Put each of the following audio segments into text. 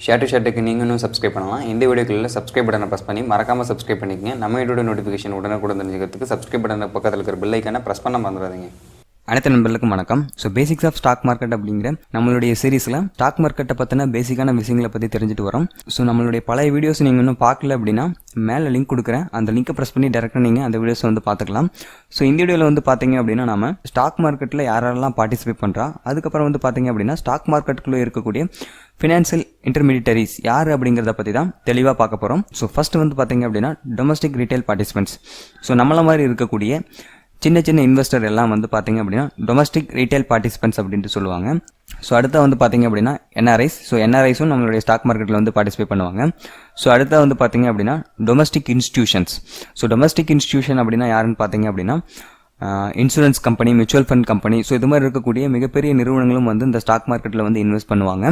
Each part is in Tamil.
ஷேர் டு ஷேர்ட்டுக்கு நீங்கள் இன்னும் சப்ஸ்கிரைப் பண்ணலாம். இந்த வீடியோக்களில் சப்ஸ்கிரைப் பட்டனை ப்ரெஸ் பண்ணி மறக்காமல் சப்ஸ்கிரைப் பண்ணிக்கங்க. நம்ம வீடியோட நோட்டிஃபிகேஷன் உடனுக்குடன் தெரிஞ்சுக்கிறதுக்கு சப்ஸ்கிரைப் பட்டனை பக்கத்தில் இருக்கிற பெல் ஐக்கானை ப்ரெஸ் பண்ண மறந்துடாதீங்க. அனைத்து நண்பர்களுக்கும் வணக்கம். So basics of stock market அப்படிங்கிற நம்மளுடைய சீரீஸில் ஸ்டாக் மார்க்கெட்டை பற்றின பேசிக்கான விஷயங்களை பற்றி தெரிஞ்சுட்டு வரோம். ஸோ நம்மளுடைய பழைய வீடியோஸ் நீங்கள் இன்னும் பார்க்கல அப்படின்னா மேலே லிங்க் கொடுக்குறேன், அந்த லிங்கை ப்ரெஸ் பண்ணி டேரெக்டாக நீங்கள் அந்த வீடியோஸ் வந்து பார்த்துக்கலாம். ஸோ இந்த வீடியோவில் வந்து பார்த்தீங்க அப்படின்னா நம்ம ஸ்டாக் மார்க்கெட்டில் யாரெல்லாம் பார்ட்டிசிபேட் பண்ணுறா, அதுக்கப்புறம் வந்து பார்த்தீங்க அப்படின்னா ஸ்டாக் மார்க்கெட்டுக்குள்ளே இருக்கக்கூடிய ஃபினான்ஷியல் இன்டர்மீடியரிஸ் யார் அப்படிங்கிறத பற்றி தான் தெளிவாக பார்க்க போகிறோம். ஸோ ஃபஸ்ட்டு வந்து பார்த்தீங்க அப்படின்னா டொமஸ்டிக் ரீட்டைல் பார்ட்டிசிபென்ட்ஸ். ஸோ நம்மள மாதிரி இருக்கக்கூடிய சின்ன சின்ன இன்வெஸ்டர் எல்லாம் வந்து பார்த்தீங்க அப்படின்னா டொமஸ்டிக் ரீட்டைல் பார்ட்டிசிபென்ட்ஸ் அப்படின்ட்டு சொல்லுவாங்க. ஸோ அடுத்த வந்து பார்த்தீங்க அப்படின்னா என்ஆர்ஐஸ். ஸோ என்ஆர்ஐஸும் நம்மளுடைய ஸ்டாக் மார்க்கெட்டில் வந்து பார்ட்டிசிபேட் பண்ணுவாங்க. ஸோ அடுத்த வந்து பார்த்தீங்க அப்படின்னா domestic institutions. So domestic institution அப்படின்னா யாருன்னு பார்த்தீங்க அப்படின்னா insurance company, mutual fund company, so இது மாதிரி இருக்கக்கூடிய மிகப்பெரிய நிறுவனங்களும் வந்து இந்த ஸ்டாக் மார்க்கெட்டில் வந்து இன்வெஸ்ட் பண்ணுவாங்க.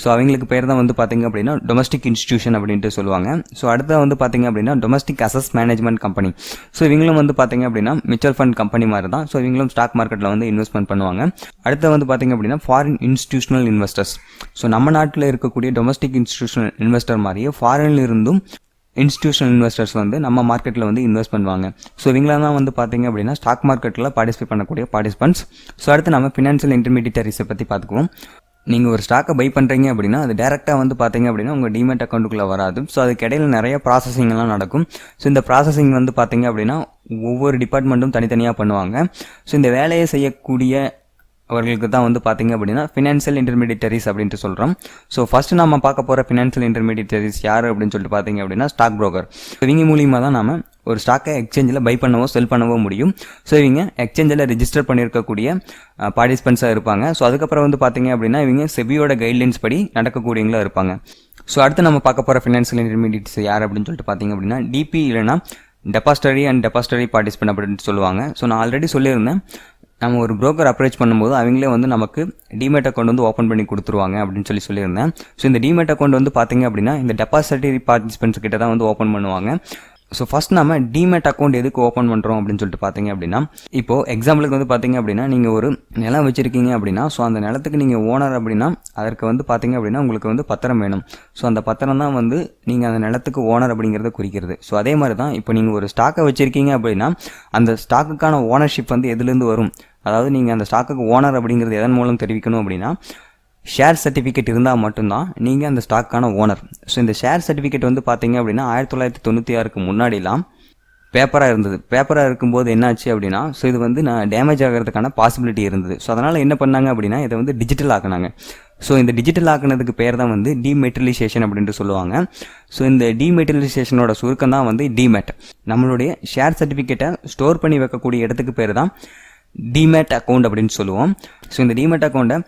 ஸோ அவங்களுக்கு பேர் தான் வந்து பார்த்தீங்க அப்படின்னா டொமஸ்டிக் இன்ஸ்டிடியூஷன் அப்படின்ட்டு சொல்லுவாங்க. ஸோ அடுத்த வந்து பார்த்தீங்க அப்படின்னா டொமஸ்டிக் அசஸ் மேனேஜ்மெண்ட் கம்பெனி. ஸோ இவங்களும் வந்து பார்த்தீங்க அப்படின்னா மியூச்சுவல் ஃபண்ட் கம்பெனி மாதிரி தான். ஸோ இவங்களும் ஸ்டாக் மார்க்கெட்டில் வந்து இன்வெஸ்ட்மெண்ட் பண்ணுவாங்க. அடுத்த வந்து பார்த்தீங்க அப்படின்னா ஃபாரின் இன்ஸ்டிடியூஷனல் இன்வெஸ்டர்ஸ். ஸோ நம்ம நாட்டில் இருக்கக்கூடிய டொமஸ்டிக் இன்ஸ்டிடியூஷனல் இன்வெஸ்டர் மாதிரியே ஃபாரின்ல இருந்தும் இன்ஸ்டிடியூஷனல் இன்வெஸ்டர்ஸ் வந்து நம்ம மார்க்கெட்டில் வந்து இன்வெஸ்ட் பண்ணுவாங்க. ஸோ இவங்களாம் தான் வந்து பார்த்தீங்க அப்படின்னா ஸ்டாக் மார்க்கெட்டில் பார்ட்டிசிபேட் பண்ணக்கூடிய பார்ட்டிசிபென்ட்ஸ். ஸோ அடுத்து நம்ம ஃபினான்ஷியல் இன்டர்மீடியரிஸை பற்றி பார்த்துக்குவோம். நீங்கள் ஒரு ஸ்டாக்கை பை பண்ணுறீங்க அப்படின்னா அது டேரெக்டாக வந்து பார்த்தீங்க அப்படின்னா உங்கள் டிமேட் அக்கௌண்ட்டுக்குள்ளே வராது. ஸோ அதுக்கு இடையில நிறைய ப்ராசஸிங்லாம் நடக்கும். ஸோ இந்த ப்ராசஸிங் வந்து பார்த்தீங்க அப்படின்னா ஒவ்வொரு டிபார்ட்மெண்ட்டும் தனித்தனியாக பண்ணுவாங்க. ஸோ இந்த வேலையை செய்யக்கூடிய அவர்களுக்கு தான் வந்து பார்த்தீங்க அப்படின்னா ஃபினான்ஷியல் இன்டர்மீடியரிஸ் அப்படின்ட்டு சொல்கிறோம். ஸோ ஃபஸ்ட்டு நம்ம பார்க்க போகிற ஃபினான்ஷியல் இன்டர்மீடியரிஸ் யார் அப்படின்னு சொல்லிட்டு பார்த்தீங்க அப்படின்னா ஸ்டாக் புரோக்கர். இவங்க மூலியமாக தான் நம்ம ஒரு ஸ்டாக்கை எக்ஸ்சேஞ்சில் பை பண்ணவோ செல் பண்ணவோ முடியும். ஸோ இவங்க எக்ஸ்சேஞ்சில் ரிஜிஸ்டர் பண்ணியிருக்கக்கூடிய பார்ட்டிசிபென்ட்ஸாக இருப்பாங்க. ஸோ அதுக்கப்புறம் வந்து பார்த்தீங்க அப்படின்னா இவங்க செபியோட கைட்லைன்ஸ் படி நடக்கக்கூடியவங்களா இருப்பாங்க. ஸோ அடுத்து நம்ம பார்க்க போகிற ஃபினான்ஷியல் இன்டர்மீடியட்ஸ் யார் அப்படின்னு சொல்லிட்டு பார்த்தீங்க அப்படின்னா டிபி இல்லைனா டெபாசிட்டரி அண்ட் டெபாசிட்டரி பார்ட்டிசிபென்ட் அப்படின்னு சொல்லுவாங்க. ஸோ நான் ஆல்ரெடி சொல்லியிருந்தேன், நம்ம ஒரு புரோக்கர் அப்ரோச் பண்ணும்போது அவங்களே வந்து நமக்கு டிமேட் அக்கௌண்ட் வந்து ஓப்பன் பண்ணி கொடுத்துருவாங்க அப்படின்னு சொல்லியிருந்தேன். ஸோ இந்த டிமேட் அக்கௌண்ட் வந்து பார்த்தீங்க அப்படின்னா இந்த டெபாசிட்டரி பார்ட்டிசிபென்ட்ஸ் கிட்ட தான் வந்து ஓப்பன் பண்ணுவாங்க. ஸோ ஃபஸ்ட் நம்ம டிமேட் அக்கௌண்ட் எதுக்கு ஓப்பன் பண்ணுறோம் அப்படின்னு சொல்லிட்டு பார்த்தீங்க அப்படின்னா இப்போது எக்ஸாம்பிளுக்கு வந்து பார்த்தீங்க அப்படின்னா நீங்கள் ஒரு நிலம் வச்சுருக்கீங்க அப்படின்னா ஸோ அந்த நிலத்துக்கு நீங்கள் ஓனர் அப்படின்னா அதற்கு வந்து பார்த்தீங்க அப்படின்னா உங்களுக்கு வந்து பத்திரம் வேணும். ஸோ அந்த பத்திரம் தான் வந்து நீங்கள் அந்த நிலத்துக்கு ஓனர் அப்படிங்கிறத குறிக்கிறது. ஸோ அதே மாதிரி தான் இப்போ நீங்கள் ஒரு ஸ்டாக்கை வச்சுருக்கீங்க அப்படின்னா அந்த ஸ்டாக்குக்கான ஓனர்ஷிப் வந்து எதுலேருந்து வரும், அதாவது நீங்கள் அந்த ஸ்டாக்குக்கு ஓனர் அப்படிங்கிறது எதன் மூலம் தெரிவிக்கணும் அப்படின்னா ஷேர் சர்டிஃபிகேட் இருந்தால் மட்டும்தான் நீங்கள் அந்த ஸ்டாக்கான ஓனர். ஸோ இந்த ஷேர் சர்டிஃபிகேட் வந்து பார்த்தீங்க அப்படின்னா 1996க்கு முன்னாடிலாம் பேப்பராக இருந்தது. பேப்பராக இருக்கும்போது என்னாச்சு அப்படின்னா ஸோ இது வந்து நான் டேமேஜ் ஆகிறதுக்கான பாசிபிலிட்டி இருந்தது. ஸோ அதனால் என்ன பண்ணாங்க அப்படின்னா இதை வந்து டிஜிட்டல் ஆக்குனாங்க. ஸோ இந்த டிஜிட்டல் ஆக்குனதுக்கு பேர் தான் வந்து டிமெட்டீரியலைசேஷன் அப்படின்ட்டு சொல்லுவாங்க. ஸோ இந்த டிமெட்டீரியலைசேஷனோட சுருக்கம் தான் வந்து டிமேட். நம்மளுடைய ஷேர் சர்டிஃபிகேட்டை ஸ்டோர் பண்ணி வைக்கக்கூடிய இடத்துக்கு பேர் தான் டிமேட் அக்கௌண்ட் அப்படின்னு சொல்லுவோம். ஸோ இந்த டிமேட் அக்கௌண்ட்டை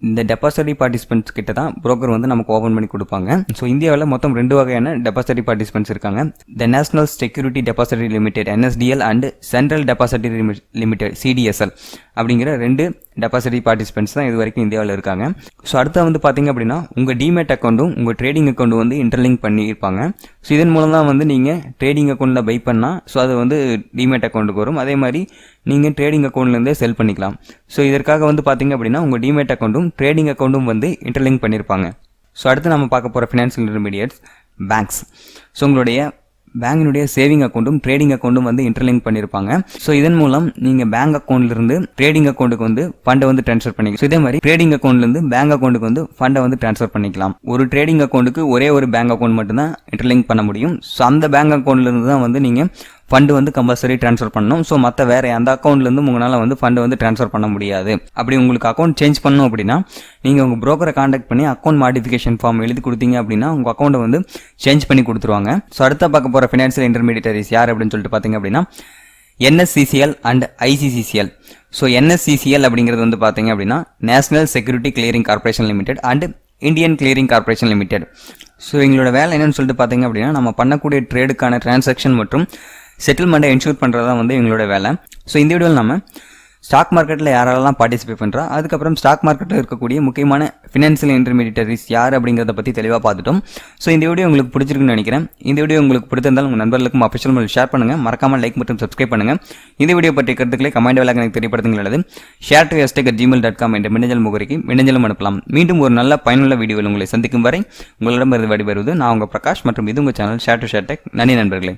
இந்த டெபாசிட்டரி பார்ட்டிசிபென்ட்ஸ் கிட்ட தான் புரோக்கர் வந்து நமக்கு ஓப்பன் பண்ணி கொடுப்பாங்க. ஸோ இந்தியாவில் மொத்தம் 2 வகையான டெபாசிட்டரி பார்ட்டிசிபென்ட்ஸ் இருக்காங்க. The national security depository limited NSDL and central depository limited CDSL அப்படிங்கிற 2 டெபாசிட்டரி பார்ட்டிசிபென்ட்ஸ் தான் இது வரைக்கும் இந்தியாவில் இருக்காங்க. ஸோ அடுத்த வந்து பார்த்தீங்க அப்படின்னா உங்கள் டிமேட் அக்கௌண்ட்டும் உங்கள் ட்ரேடிங் அக்கௌண்ட்டும் வந்து இன்டர்லிங்க் பண்ணியிருப்பாங்க. ஸோ இதன் மூலம் தான் வந்து நீங்கள் ட்ரேடிங் அக்கௌண்ட்டில் பை பண்ணால் ஸோ அது வந்து டிமேட் அக்கௌண்ட்டுக்கு வரும். அதே மாதிரி நீங்கள் ட்ரேடிங் அக்கௌண்ட்லேருந்தே செல் பண்ணிக்கலாம். ஸோ இதற்காக வந்து பார்த்தீங்க அப்படின்னா உங்கள் டிமேட் அக்கௌண்ட்டும் ட்ரேடிங் அக்கௌண்ட்டும் வந்து இன்டர்லிங்க் பண்ணியிருப்பாங்க. ஸோ அடுத்து நம்ம பார்க்க போகிற ஃபினான்ஷியல் இன்டர்மீடியட்ஸ் பேங்க்ஸ். ஸோ உங்களுடைய பேங்கினுடைய சேவிங் அக்கௌண்ட்டும் ட்ரேடிங் அக்கௌண்ட்டும் வந்து இன்டர்லிங்க் பண்ணியிருப்பாங்க. ஸோ இதன் மூலம் நீங்கள் பேங்க் அக்கௌண்ட்லேருந்து ட்ரேடிங் அக்கௌண்ட்டுக்கு வந்து ஃபண்டை வந்து ட்ரான்ஸ்ஃபர் பண்ணிக்கலாம். ஸோ இதே மாதிரி ட்ரேடிங் அக்கௌண்ட்லேருந்து பேங்க் அக்கௌண்ட்டுக்கு வந்து ஃபண்டை வந்து ட்ரான்ஸ்ஃபர் பண்ணிக்கலாம். ஒரு ட்ரேடிங் அக்கௌண்ட்டுக்கு ஒரே ஒரு பேங்க் அக்கௌண்ட் மட்டும்தான் இன்டர்லிங்க் பண்ண முடியும். ஸோ அந்த பேங்க் அக்கௌண்ட்லேருந்து தான் வந்து நீங்கள் ஃபண்டு வந்து கம்பல்சரி ட்ரான்ஸ்ஃபர் பண்ணணும். ஸோ மற்ற வேறு அந்த அக்கௌண்ட்லேருந்து உங்களால் வந்து ஃபண்டு வந்து ட்ரான்ஸ்ஃபர் பண்ண முடியாது. அப்படி உங்களுக்கு அக்கௌண்ட் சேஞ்ச் பண்ணணும் அப்படின்னா நீங்கள் உங்கள் ப்ரோக்கரை காண்டாக்ட் பண்ணி அக்கௌண்ட் மாடிஃபிகேஷன் ஃபார்ம் எழுதி கொடுத்தீங்க அப்படின்னா உங்கள் அக்கௌண்ட்டை வந்து சேஞ்ச் பண்ணி கொடுத்துருவாங்க. ஸோ அடுத்த பார்க்க போகிற ஃபினான்ஷியல் இன்டர்மீடியரிஸ் யார் அப்படின்னு சொல்லிட்டு பார்த்தீங்க அப்படின்னா NSCCL and ICCL. So NSCCL அப்படிங்கிறது வந்து பார்த்தீங்க அப்படின்னா national security clearing corporation limited and Indian clearing corporation limited. So எங்களோட வேலை என்னன்னு சொல்லிட்டு பார்த்தீங்க அப்படின்னா நம்ம பண்ணக்கூடிய ட்ரேடுக்கான டிரான்சாக்ஷன் மற்றும் செட்டில்மெண்ட்டை என்ஷூர் பண்ணுறது தான் வந்து எங்களோட வேலை. ஸோ இந்த வீடியோவில் நம்ம ஸ்டாக் மார்க்கெட்டில் யாரெல்லாம் பார்ட்டிசிபேட் பண்ணுறா, அதுக்கப்புறம் ஸ்டாக் மார்க்கெட்டில் இருக்கக்கூடிய முக்கியமான ஃபினான்ஷியல் இன்டர்மீடியரிஸ் யார் அப்படிங்கிறத பற்றி தெளிவாக பார்த்துட்டோம். ஸோ இந்த வீடியோ உங்களுக்கு பிடிச்சிருக்குன்னு நினைக்கிறேன். இந்த வீடியோ உங்களுக்கு பிடித்திருந்தால் உங்கள் நண்பர்களுக்கும் அஃபிஷியல் மூலம் ஷேர் பண்ணுங்கள். மறக்காமல் லைக் மற்றும் சப்ஸ்கிரைப் பண்ணுங்கள். இந்த வீடியோ பற்றிய கருத்துக்களை கமெண்ட் வேலைக்கு எனக்கு தெரியப்படுத்துங்கள். அல்லது share@gmail.com என்ற மின்னஞ்சல் முகவரிக்கு மின்னஞ்சலும் அனுப்பலாம். மீண்டும் ஒரு நல்ல பயனுள்ள வீடியோவில் உங்களை சந்திக்கும் வரை உங்களிடமிருந்து விடைபெறுவது நான் உங்கள் பிரகாஷ் மற்றும் இது உங்கள் channel share to share tech. நன்றி நண்பர்களே.